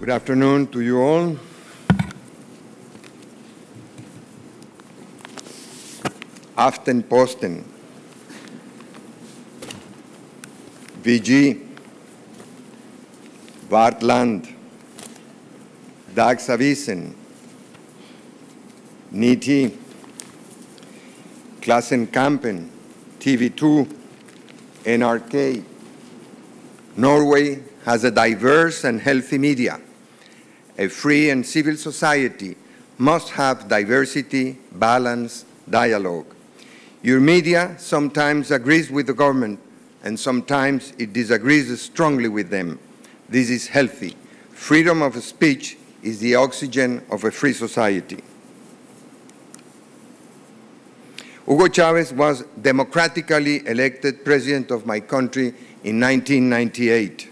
Good afternoon to you all. Aftenposten, VG, Vartland, Dagsavisen, Niti, Klassenkampen, TV2, NRK. Norway has a diverse and healthy media. A free and civil society must have diversity, balance, dialogue. Your media sometimes agrees with the government, and sometimes it disagrees strongly with them. This is healthy. Freedom of speech is the oxygen of a free society. Hugo Chavez was democratically elected president of my country in 1998.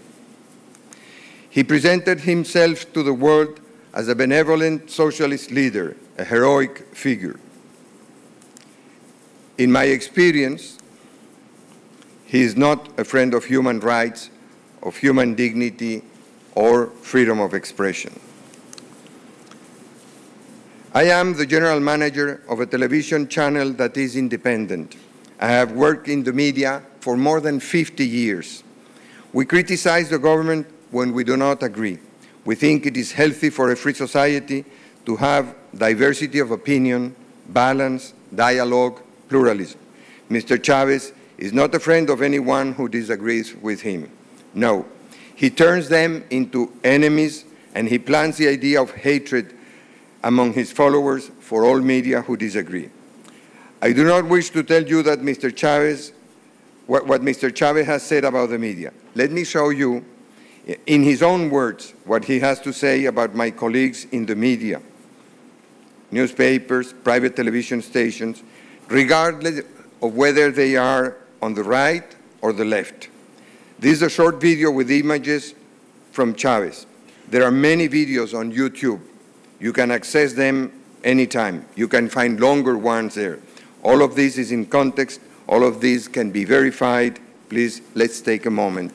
He presented himself to the world as a benevolent socialist leader, a heroic figure. In my experience, he is not a friend of human rights, of human dignity, or freedom of expression. I am the general manager of a television channel that is independent. I have worked in the media for more than 50 years. We criticize the government when we do not agree. We think it is healthy for a free society to have diversity of opinion, balance, dialogue, pluralism. Mr. Chavez is not a friend of anyone who disagrees with him. No, he turns them into enemies, and he plants the idea of hatred among his followers for all media who disagree. I do not wish to tell you that Mr. Chavez, what Mr. Chavez has said about the media. Let me show you, in his own words, what he has to say about my colleagues in the media, newspapers, private television stations, regardless of whether they are on the right or the left. This is a short video with images from Chavez. There are many videos on YouTube. You can access them anytime. You can find longer ones there. All of this is in context. All of this can be verified. Please, let's take a moment.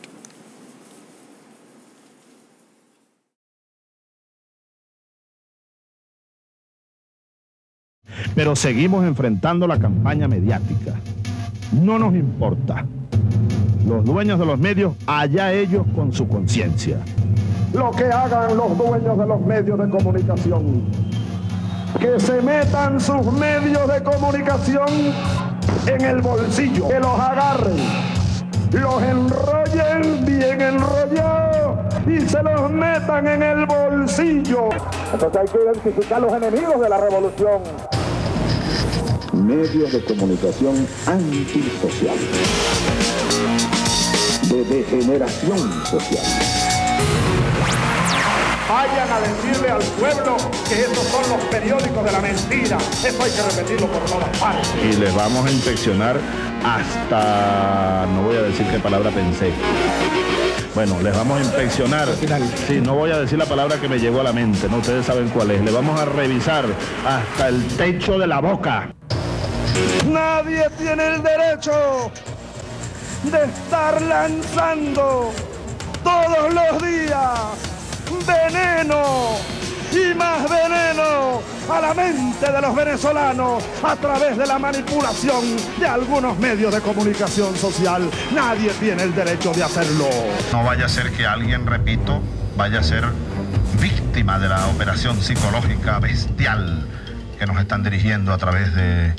Pero seguimos enfrentando la campaña mediática. No nos importa. Los dueños de los medios, allá ellos con su conciencia. Lo que hagan los dueños de los medios de comunicación, que se metan sus medios de comunicación en el bolsillo, que los agarren, los enrollen bien enrollados y se los metan en el bolsillo. Entonces hay que identificar los enemigos de la revolución. Medios de comunicación antisocial, de degeneración social. Vayan a decirle al pueblo que estos son los periódicos de la mentira. Eso hay que repetirlo por todas partes. Y les vamos a inspeccionar hasta... no voy a decir qué palabra pensé. Bueno, les vamos a inspeccionar. Sí, no voy a decir la palabra que me llegó a la mente, ¿no? Ustedes saben cuál es. Le vamos a revisar hasta el techo de la boca. Nadie tiene el derecho de estar lanzando todos los días veneno y más veneno a la mente de los venezolanos a través de la manipulación de algunos medios de comunicación social. Nadie tiene el derecho de hacerlo. No vaya a ser que alguien, repito, vaya a ser víctima de la operación psicológica bestial que nos están dirigiendo a través de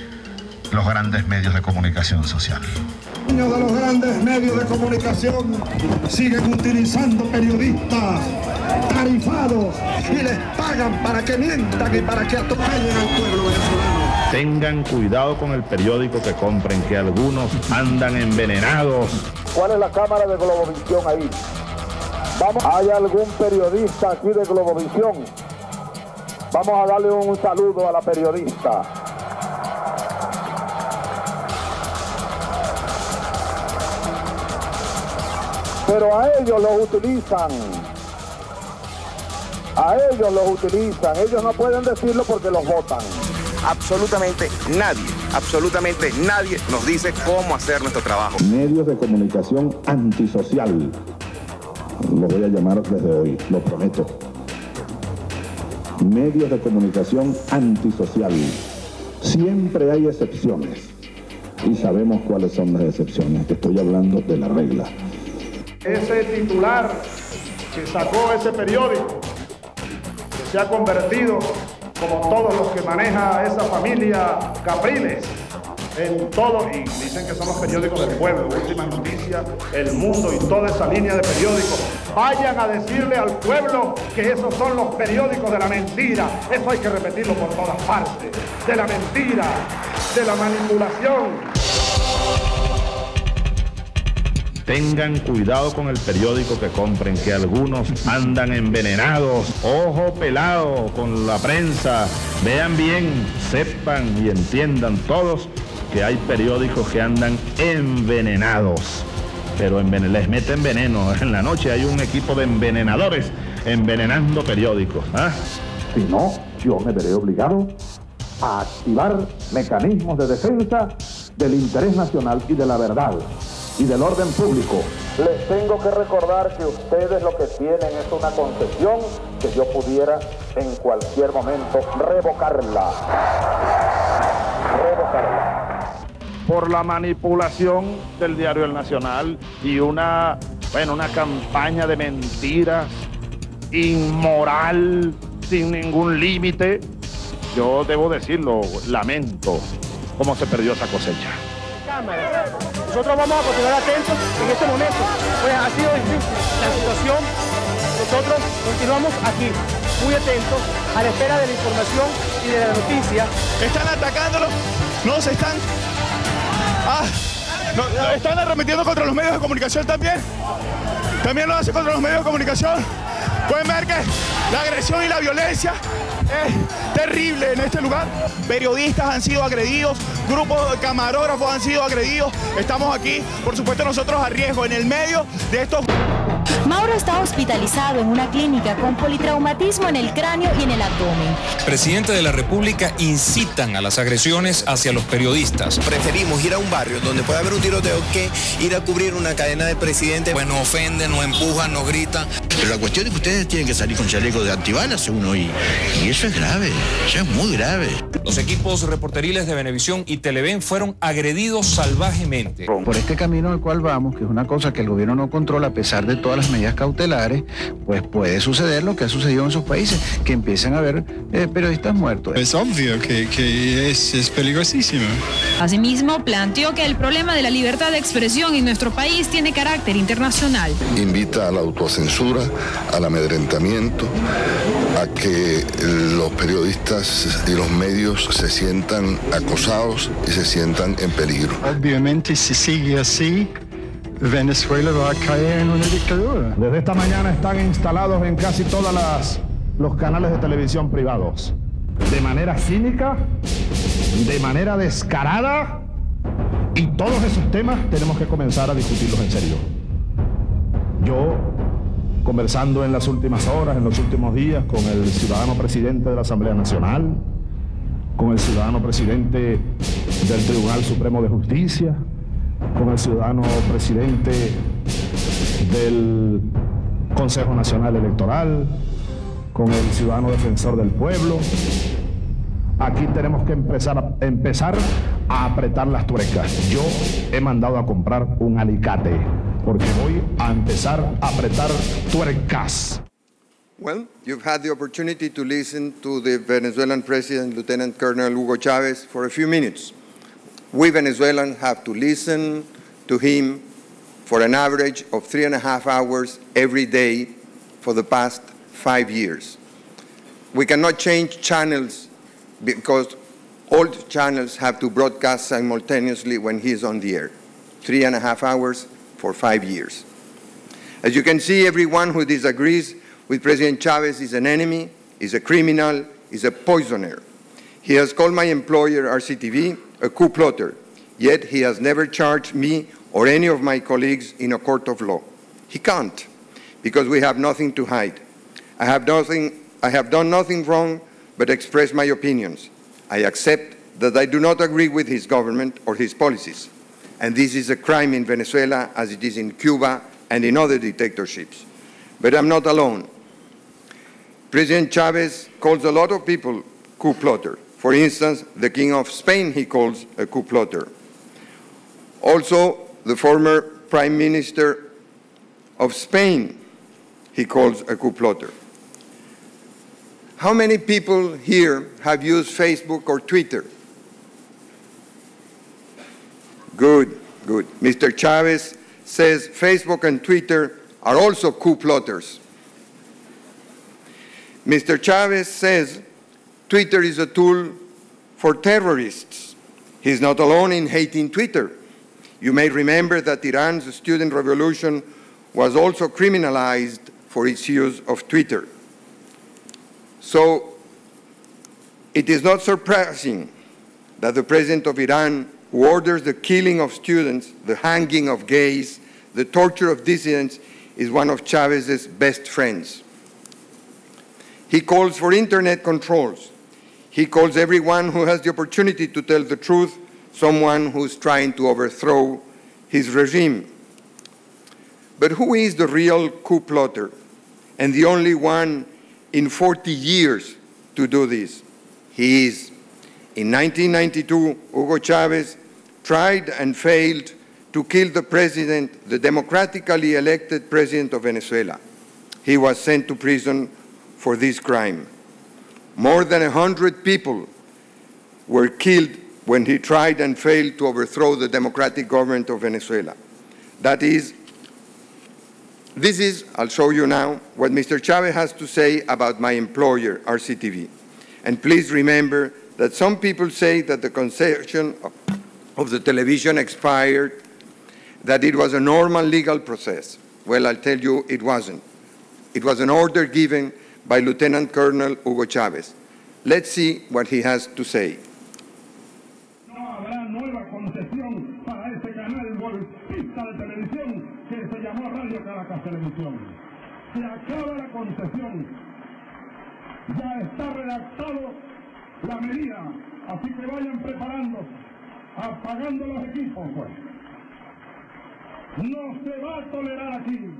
los grandes medios de comunicación social. Los dueños de los grandes medios de comunicación siguen utilizando periodistas tarifados y les pagan para que mientan y para que atropellen al pueblo venezolano. Tengan cuidado con el periódico que compren, que algunos andan envenenados. ¿Cuál es la cámara de Globovisión ahí? Vamos, ¿hay algún periodista aquí de Globovisión? Vamos a darle un saludo a la periodista. Pero a ellos los utilizan. A ellos los utilizan. Ellos no pueden decirlo porque los votan. Absolutamente nadie nos dice cómo hacer nuestro trabajo. Medios de comunicación antisocial. Lo voy a llamar desde hoy, lo prometo. medios de comunicación antisocial. Siempre hay excepciones y sabemos cuáles son las excepciones. Estoy hablando de la regla. Ese titular que sacó ese periódico, que se ha convertido, como todos los que maneja esa familia Capriles, en todo, y dicen que son los periódicos del pueblo, Últimas Noticias, El Mundo y toda esa línea de periódicos. Vayan a decirle al pueblo que esos son los periódicos de la mentira. Eso hay que repetirlo por todas partes. De la mentira, de la manipulación. Tengan cuidado con el periódico que compren, que algunos andan envenenados. Ojo pelado con la prensa. Vean bien, sepan y entiendan todos que hay periódicos que andan envenenados. Pero les meten veneno. En la noche hay un equipo de envenenadores envenenando periódicos. Si no, yo me veré obligado a activar mecanismos de defensa del interés nacional y de la verdad y del orden público. Les tengo que recordar que ustedes lo que tienen es una concesión que yo pudiera en cualquier momento revocarla. Por la manipulación del diario El Nacional y una campaña de mentiras inmoral, sin ningún límite. Yo debo decirlo, lamento cómo se perdió esa cosecha. Nosotros vamos a continuar atentos en este momento, pues ha sido difícil la situación. Nosotros continuamos aquí, muy atentos, a la espera de la información y de la noticia. Están atacándolos, están arremetiendo contra los medios de comunicación también. También lo hacen contra los medios de comunicación. Pueden ver que la agresión y la violencia es terrible en este lugar. Periodistas han sido agredidos, grupos de camarógrafos han sido agredidos. Estamos aquí, por supuesto, nosotros a riesgo en el medio de estos... Mauro está hospitalizado en una clínica con politraumatismo en el cráneo y en el abdomen. Presidente de la República incitan a las agresiones hacia los periodistas. Preferimos ir a un barrio donde pueda haber un tiroteo que ir a cubrir una cadena de presidente. Pues nos ofenden, nos empujan, nos gritan. Pero la cuestión es que ustedes tienen que salir con chaleco de antibalas uno y eso es grave, eso es muy grave. Los equipos reporteriles de Venevisión y Televen fueron agredidos salvajemente. Por este camino al cual vamos, que es una cosa que el gobierno no controla a pesar de todas las medidas cautelares, pues puede suceder lo que ha sucedido en esos países, que empiezan a haber periodistas muertos. Es obvio que es peligrosísimo. Asimismo, planteó que el problema de la libertad de expresión en nuestro país tiene carácter internacional. Invita a la autocensura, al amedrentamiento, a que los periodistas y los medios se sientan acosados y se sientan en peligro. Obviamente, si sigue así, Venezuela va a caer en una dictadura. Desde esta mañana están instalados en casi todos los canales de televisión privados. De manera cínica, de manera descarada, y todos esos temas tenemos que comenzar a discutirlos en serio. Yo, conversando en las últimas horas, en los últimos días, con el ciudadano presidente de la Asamblea Nacional, con el ciudadano presidente del Tribunal Supremo de Justicia, con el ciudadano presidente del Consejo Nacional Electoral, con el ciudadano defensor del pueblo. Aquí tenemos que empezar a apretar las tuercas. Yo he mandado a comprar un alicate porque voy a empezar a apretar tuercas. Well, you've had the opportunity to listen to the Venezuelan President, Lieutenant Colonel Hugo Chavez, for a few minutes. We Venezuelans have to listen to him for an average of 3.5 hours every day for the past 5 years. We cannot change channels because all channels have to broadcast simultaneously when he is on the air. 3.5 hours for 5 years. As you can see, everyone who disagrees with President Chavez is an enemy, is a criminal, is a poisoner. He has called my employer, RCTV, a coup plotter, yet he has never charged me or any of my colleagues in a court of law. He can't, because we have nothing to hide. I have done nothing wrong but express my opinions. I accept that I do not agree with his government or his policies, and this is a crime in Venezuela as it is in Cuba and in other dictatorships. But I'm not alone. President Chavez calls a lot of people coup plotter. For instance, the King of Spain he calls a coup plotter. Also, the former Prime Minister of Spain he calls a coup plotter. How many people here have used Facebook or Twitter? Good, good. Mr. Chavez says Facebook and Twitter are also coup plotters. Mr. Chavez says Twitter is a tool for terrorists. He's not alone in hating Twitter. You may remember that Iran's student revolution was also criminalized for its use of Twitter. So it is not surprising that the president of Iran, who orders the killing of students, the hanging of gays, the torture of dissidents, is one of Chavez's best friends. He calls for internet controls. He calls everyone who has the opportunity to tell the truth someone who's trying to overthrow his regime. But who is the real coup plotter and the only one in 40 years to do this? He is. In 1992, Hugo Chavez tried and failed to kill the president, the democratically elected president of Venezuela. He was sent to prison for this crime. More than 100 people were killed when he tried and failed to overthrow the democratic government of Venezuela. This is, I'll show you now, what Mr. Chavez has to say about my employer, RCTV. And please remember that some people say that the concession of the television expired, that it was a normal legal process. Well, I'll tell you it wasn't. It was an order given by Lieutenant Colonel Hugo Chavez. Let's see what he has to say. No habrá nueva concesión para ese canal golpista de televisión que se llamó Radio Caracas Televisión. Se acaba la concesión. Ya está redactado la medida, así que vayan preparando, apagando los equipos, pues. No se va a tolerar aquí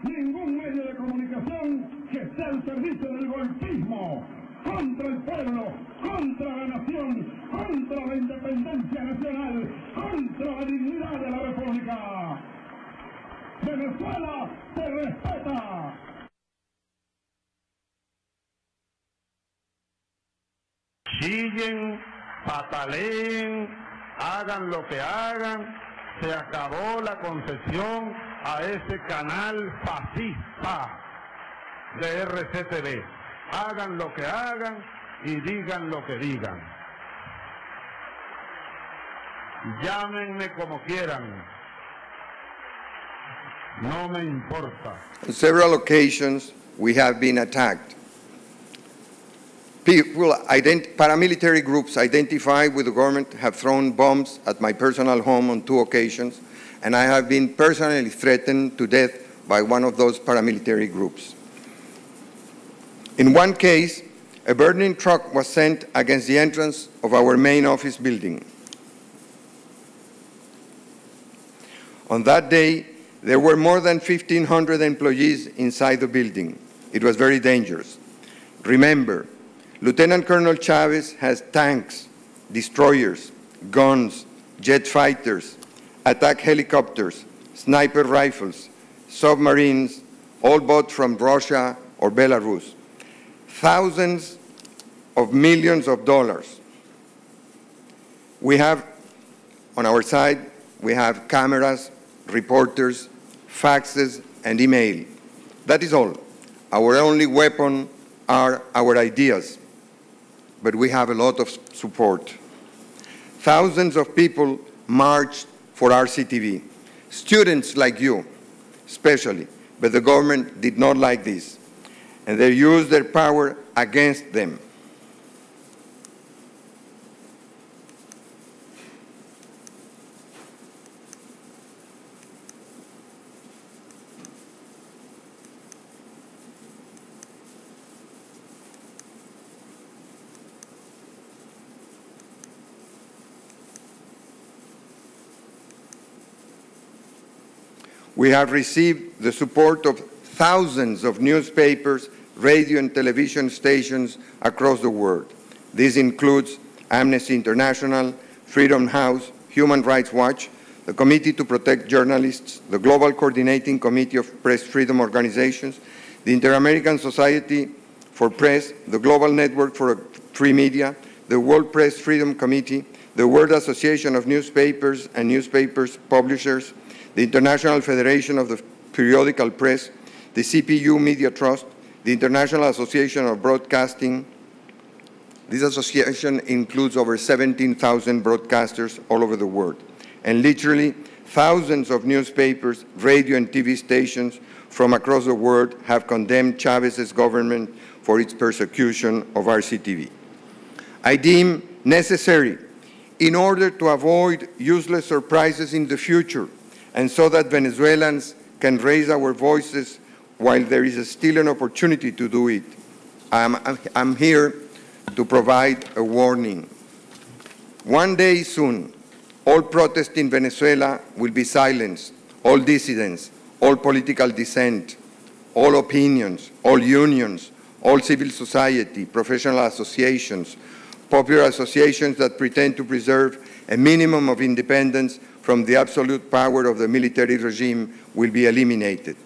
ningún medio de comunicación que esté al servicio del golpismo contra el pueblo, contra la nación, contra la independencia nacional, contra la dignidad de la República. Venezuela se respeta. Chillen, pataleen, hagan lo que hagan, se acabó la concesión a ese canal fascista de RCTV. Hagan lo que hagan y digan lo que digan. Llámenme como quieran. No me importa. On several occasions, we have been attacked. Paramilitary groups identified with the government have thrown bombs at my personal home on 2 occasions, and I have been personally threatened to death by one of those paramilitary groups. In one case, a burning truck was sent against the entrance of our main office building. On that day, there were more than 1,500 employees inside the building. It was very dangerous. Remember, Lieutenant Colonel Chavez has tanks, destroyers, guns, jet fighters, attack helicopters, sniper rifles, submarines, all bought from Russia or Belarus. Thousands of millions of dollars. We have, on our side, we have cameras, reporters, faxes, and email. That is all. Our only weapon are our ideas. But we have a lot of support. Thousands of people marched for RCTV. Students like you, especially, but the government did not like this, and they used their power against them. We have received the support of thousands of newspapers, radio and television stations across the world. This includes Amnesty International, Freedom House, Human Rights Watch, the Committee to Protect Journalists, the Global Coordinating Committee of Press Freedom Organizations, the Inter-American Society for Press, the Global Network for Free Media, the World Press Freedom Committee, the World Association of Newspapers and Newspapers Publishers, the International Federation of the Periodical Press, the CPU Media Trust, the International Association of Broadcasting. This association includes over 17,000 broadcasters all over the world, and literally thousands of newspapers, radio and TV stations from across the world have condemned Chávez's government for its persecution of RCTV. I deem necessary, in order to avoid useless surprises in the future, and so that Venezuelans can raise our voices while there is still an opportunity to do it, I'm here to provide a warning. One day soon, all protests in Venezuela will be silenced, all dissidents, all political dissent, all opinions, all unions, all civil society, professional associations, popular associations that pretend to preserve a minimum of independence from the absolute power of the military regime will be eliminated.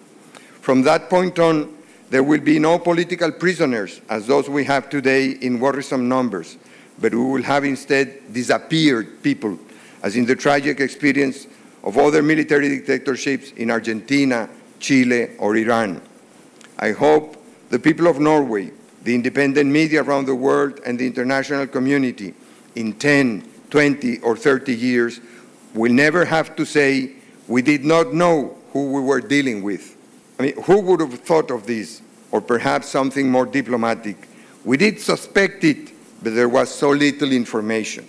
From that point on, there will be no political prisoners as those we have today in worrisome numbers, but we will have instead disappeared people, as in the tragic experience of other military dictatorships in Argentina, Chile, or Iran. I hope the people of Norway, the independent media around the world, and the international community in 10, 20, or 30 years will never have to say, we did not know who we were dealing with. I mean, who would have thought of this? Or perhaps something more diplomatic. We did suspect it, but there was so little information.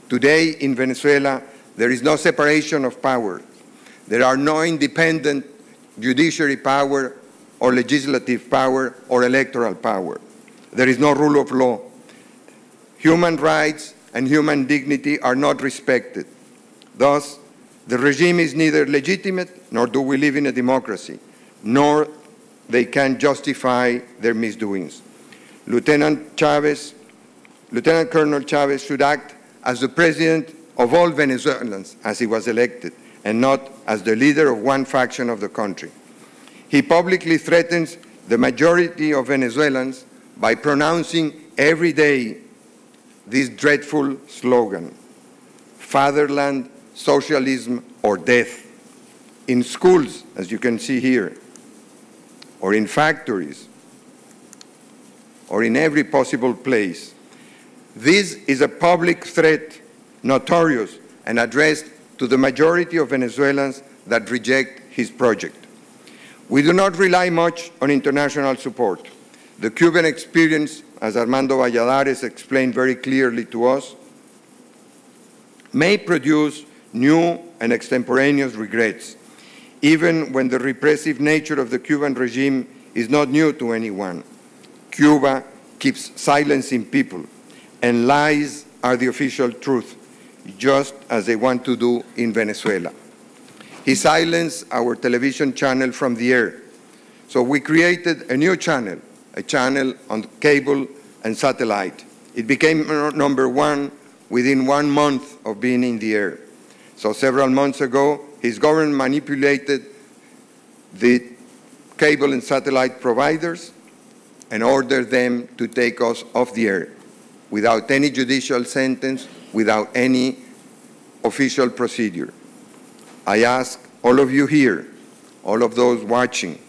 Today in Venezuela, there is no separation of power. There are no independent judiciary power or legislative power or electoral power. There is no rule of law. Human rights and human dignity are not respected. Thus, the regime is neither legitimate, nor do we live in a democracy, nor they can justify their misdoings. Lieutenant Colonel Chávez should act as the president of all Venezuelans as he was elected, and not as the leader of one faction of the country. He publicly threatens the majority of Venezuelans by pronouncing every day this dreadful slogan: fatherland, socialism, or death. In schools, as you can see here, or in factories, or in every possible place. This is a public threat, notorious and addressed to the majority of Venezuelans that reject his project. We do not rely much on international support. The Cuban experience, as Armando Valladares explained very clearly to us, may produce new and extemporaneous regrets, even when the repressive nature of the Cuban regime is not new to anyone. Cuba keeps silencing people, and lies are the official truth, just as they want to do in Venezuela. He silenced our television channel from the air, so we created a new channel, a channel on cable and satellite. It became number one within 1 month of being in the air. So several months ago, his government manipulated the cable and satellite providers and ordered them to take us off the air without any judicial sentence, without any official procedure. I ask all of you here, all of those watching,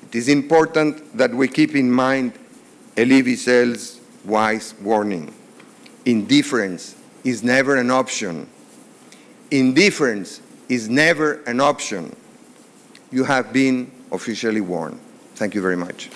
it is important that we keep in mind Elie Wiesel's wise warning. Indifference is never an option. Indifference is never an option. You have been officially warned. Thank you very much.